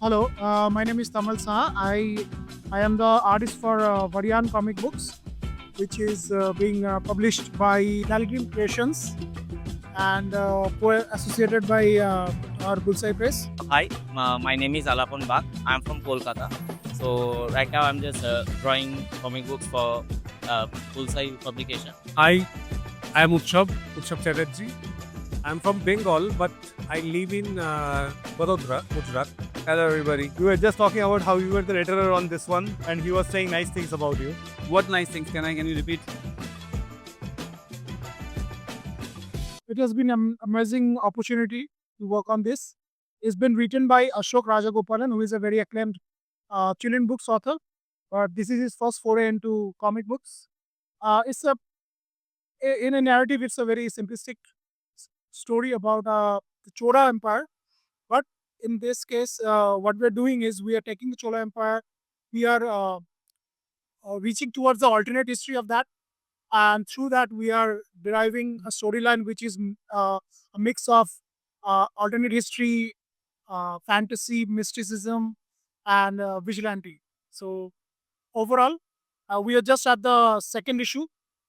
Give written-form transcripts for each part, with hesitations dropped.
Hello, my name is Tamal Saha. I am the artist for Varan comic books, which is being published by Dalgrim Creations and associated by our Bullseye Press. Hi, my name is Alapan Bag. I'm from Kolkata. So right now I'm just drawing comic books for full-size publication. Hi, I am Utsab Chatterjee. I'm from Bengal, but I live in Vadodara, Gujarat. Hello everybody. We were just talking about how you were the letterer on this one and he was saying nice things about you. What nice things? Can you repeat? It has been an amazing opportunity to work on this. It's been written by Ashok Rajagopalan, who is a very acclaimed children books author. But this is his first foray into comic books. In a narrative, it's a very simplistic story about the Chola Empire. But in this case, what we're doing is we are taking the Chola Empire, we are reaching towards the alternate history of that, and through that we are deriving a storyline which is a mix of alternate history, fantasy, mysticism, and vigilante. So overall, we are just at the second issue.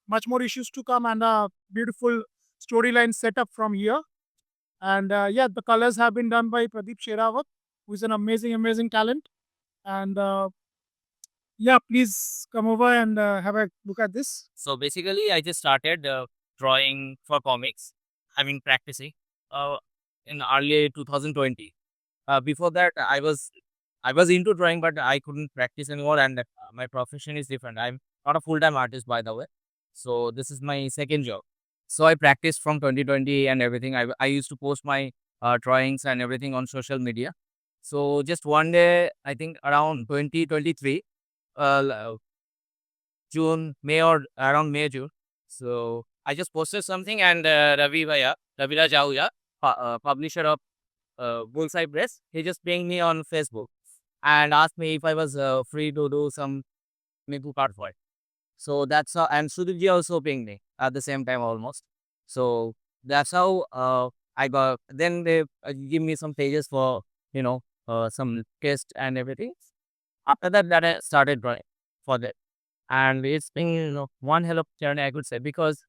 Much more issues to come, and a beautiful storyline set up from here. And yeah, the colors have been done by Pradeep Sherawat, who is an amazing talent. And yeah, please come over and have a look at this. So basically, I just started drawing for comics. I mean, practicing in early 2020. Before that, I was into drawing, but I couldn't practice anymore, and my profession is different. I'm not a full-time artist, by the way. So this is my second job. So I practiced from 2020 and everything. I used to post my drawings and everything on social media. So just one day, I think around 2023, uh, June, May or around May, June. So I just posted something, and Raviraj Ahuja, publisher of Bullseye Press, he just pinged me on Facebook and asked me if I was free to do some Miku card for it. So that's how, and Sudhirji also pinged me at the same time almost. So that's how I got. Then they give me some pages for some test and everything. After that I started drawing for that, and it's been one hell of a journey, I could say, because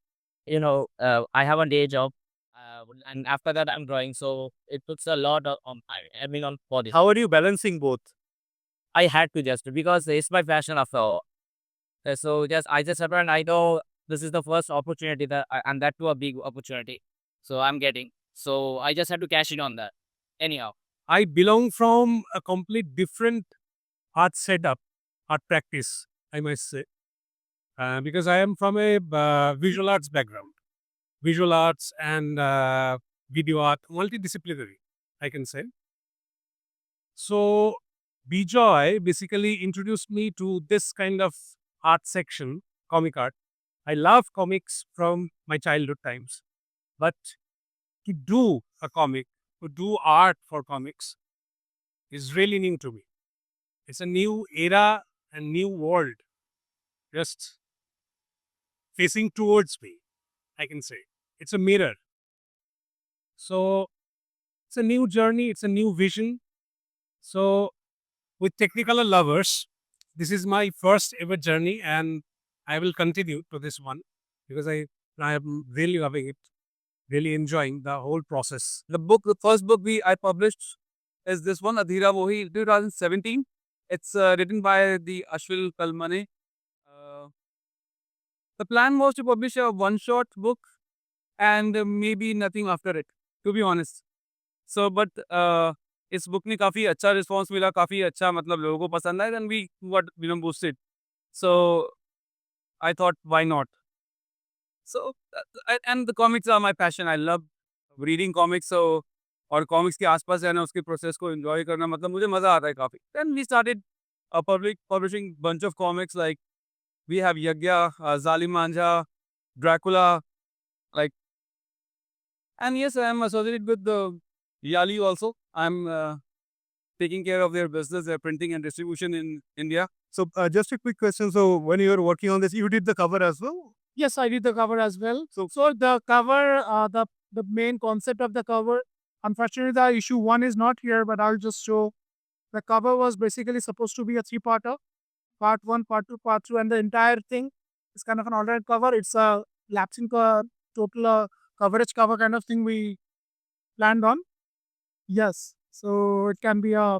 I have a day job, and after that I'm drawing, so it puts a lot of I mean on body. How are you balancing both? I had to just because it's my passion after all. So I just happened. I know this is the first opportunity and that too a big opportunity. So I'm getting. So I just had to cash in on that. Anyhow, I belong from a complete different art setup, art practice, I must say, because I am from a visual arts background. Visual arts and video art, multidisciplinary, I can say. So Bijoy basically introduced me to this kind of art section, comic art. I love comics from my childhood times, but to do a comic, to do art for comics is really new to me. It's a new era and new world just facing towards me, I can say. It's a mirror. So it's a new journey, it's a new vision. So with Technicolor Lovers, this is my first ever journey, and I will continue to this one because I am really loving it, really enjoying the whole process. The first book I published is this one, Adhira Mohi, 2017. It's written by the Ashwil Kalmane. The plan was to publish a one-shot book and maybe nothing after it, to be honest. So, but इस book ने काफ़ी अच्छा response मिला, काफ़ी अच्छा मतलब लोगों को पसंद आया, and we got boosted. So I thought, why not? So and the comics are my passion. I love reading comics. So और कॉमिक्स के आसपास रहना, उसके प्रोसेस को एंजॉय करना, मतलब मुझे मज़ा आता है काफ़ी. Then we started publishing bunch of comics, like we have Yagya, Zalim Manja, Dracula, like, and yes, I am associated with the Yali also. I'm taking care of their business, their printing and distribution in India. So just a quick question. So when you were working on this, you did the cover as well? Yes, I did the cover as well. So the cover, the main concept of the cover, unfortunately, the issue 1 is not here, but I'll just show The cover was basically supposed to be a three-parter, part one, part two, part two, and the entire thing is kind of an alternate cover. It's a lapsing total coverage cover kind of thing we planned on. Yes, so it can be a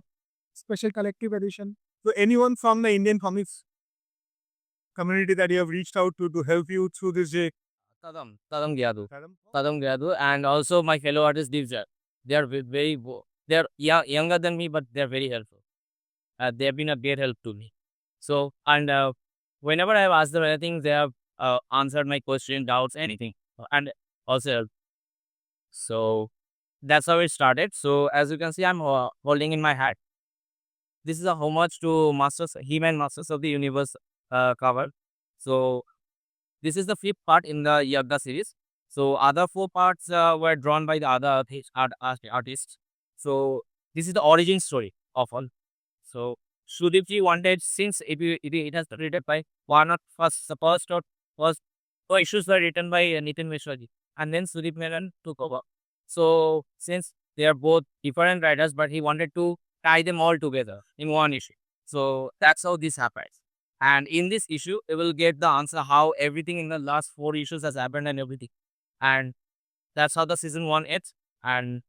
special collective edition. So anyone from the Indian comics community that you have reached out to help you through this day? Tadam Gyadu, and also my fellow artist Divja. They are they are younger than me, but they are very helpful. They have been a great help to me. So, and whenever I have asked them anything, they have answered my question, doubts, anything, and also helped. So that's how it started. So as you can see, I'm holding in my hat. This is a homage to Masters, He-Man Masters of the Universe cover. So this is the fifth part in the Yagga series. So other four parts were drawn by the other artists. So this is the origin story of all. So Sudipji wanted, since it has been written by one of first the first issues were written by Nitin Mishraji, and then Sudip Menon took over. So since they are both different writers, but he wanted to tie them all together in one issue. So that's how this happens. And in this issue, you will get the answer how everything in the last four issues has happened and everything. And that's how the season one ends. And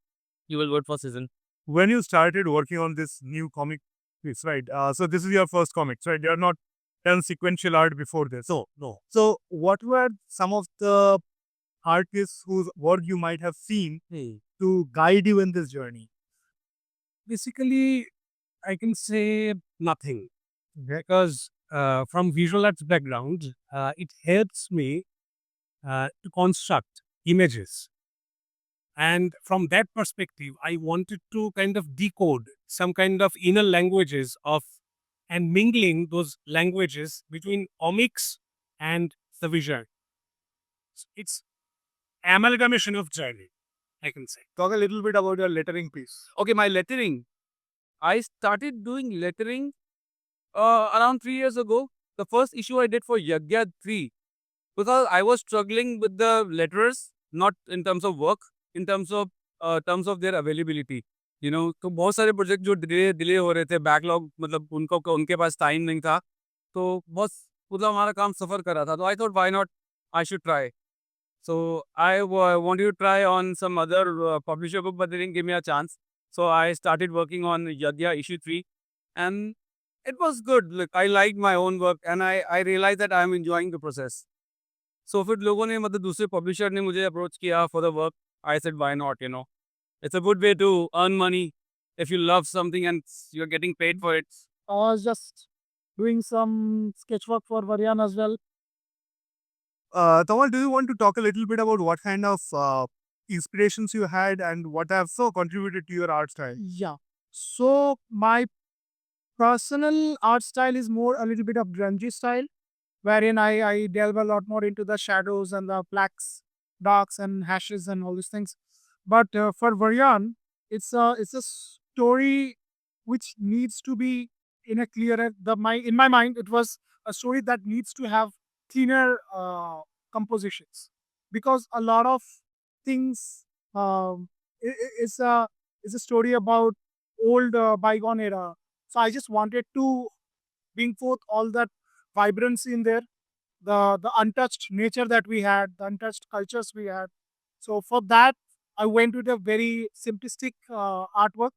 you will wait for season. When you started working on this new comic piece, right? So this is your first comics, right? You are not done sequential art before this. No. So what were some of the artists whose work you might have seen to guide you in this journey? Basically, I can say nothing because from visual arts background, it helps me to construct images. And from that perspective, I wanted to kind of decode some kind of inner languages of and mingling those languages between comics and the visual. It's amalgamation of journey, I can say. Talk a little bit about your lettering piece. Okay, my lettering. I started doing lettering around 3 years ago. The first issue I did for Yagya 3, because I was struggling with the letterers, not in terms of work, in terms of their availability. You know, तो बहुत सारे project जो delay हो रहे थे, backlog, मतलब उनके पास time नहीं था, तो बहुत मतलब हमारा काम सफर कर रहा था. तो I thought why not I should try. So I wanted to try on some other publisher book, but they didn't give me a chance. So I started working on Yagya issue 3, and it was good. Look, I liked my own work, and I realized that I'm enjoying the process. So फिर लोगों ने, मतलब दूसरे publisher ने मुझे approach किया for the work. I said why not, you know. It's a good way to earn money if you love something and you're getting paid for it. I was just doing some sketch work for Varan as well. Tamal, do you want to talk a little bit about what kind of inspirations you had and what have so contributed to your art style? Yeah. So my personal art style is more a little bit of grungy style, wherein I delve a lot more into the shadows and the blacks, darks, and hashes and all these things. But for Varyan, it's a story which needs to be in a clearer in my mind. It was a story that needs to have cleaner compositions, because a lot of things is a story about old bygone era. So I just wanted to bring forth all that vibrancy in there, the untouched nature that we had, the untouched cultures we had. So for that, I went with a very simplistic artwork,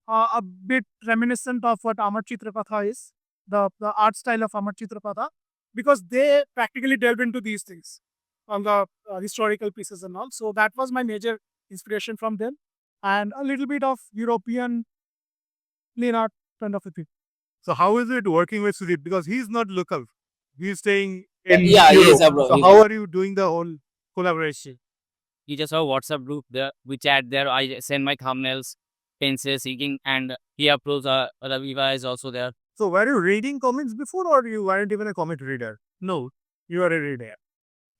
a bit reminiscent of what Amar Chitrapatha is, the art style of Amar Chitrapatha, because they practically delve into these things on the historical pieces and all. So that was my major inspiration from them, and a little bit of European plain art kind of a thing. So how is it working with Sudip? Because he's not local. He's staying in Yeah, he Europe. is abroad. So how are you doing the whole collaboration? He just have a WhatsApp group there. We chat there. I send my thumbnails, pencils, seeking, and he approves. Raviva is also there. So were you reading comics before, or you weren't even a comic reader? No, you are a reader.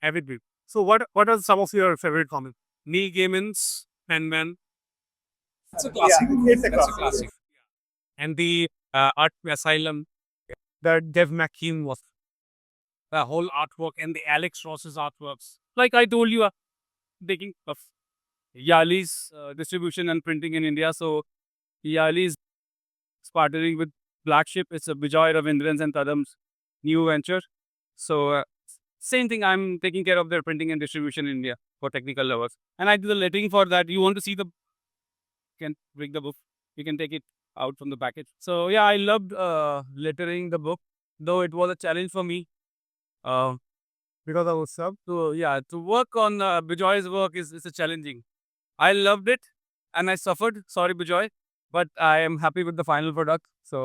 Avid reader. So what are some of your favorite comics? Neil Gaiman's Penman. It's a classic. It's a That's a classic. classic. And the Art Asylum, That Dev McKean was. the whole artwork, and the Alex Ross's artworks. Like I told you, taking of Yali's distribution and printing in India. So Yali's partnering with Black Ship. It's a Bijoy Ravindran's and Tadam's new venture. So same thing. I'm taking care of their printing and distribution in India for Technical Lovers, and I do the lettering for that. You want to see the? You can bring the book. You can take it out from the package. So yeah, I loved lettering the book, though it was a challenge for me. Uh, Because of Utsab. so yeah, to work on Bijoy's work is a challenging. I loved it and I suffered. Sorry, Bijoy, but I am happy with the final product. So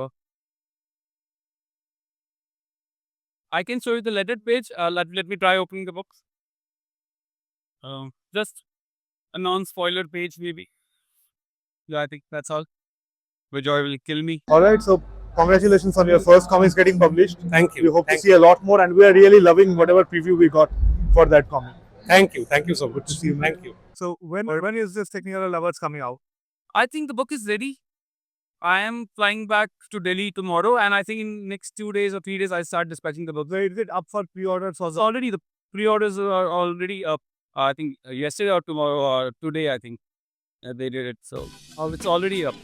I can show you the lettered page. Let me try opening the books. Just a non-spoiler page, maybe. Yeah, I think that's all. Bijoy will kill me. All right, so congratulations on your first comics getting published. Thank you. We hope to Thank see a lot more, and we are really loving whatever preview we got for that comic. Thank you. Thank you so much. Thank you. So when is this Technicolor Lovers coming out? I think the book is ready. I am flying back to Delhi tomorrow, and I think in next 2 days or 3 days I start dispatching the book. So is it up for pre-orders So also? already the pre-orders are already up. I think yesterday or tomorrow or today. I think they did it. So it's already up.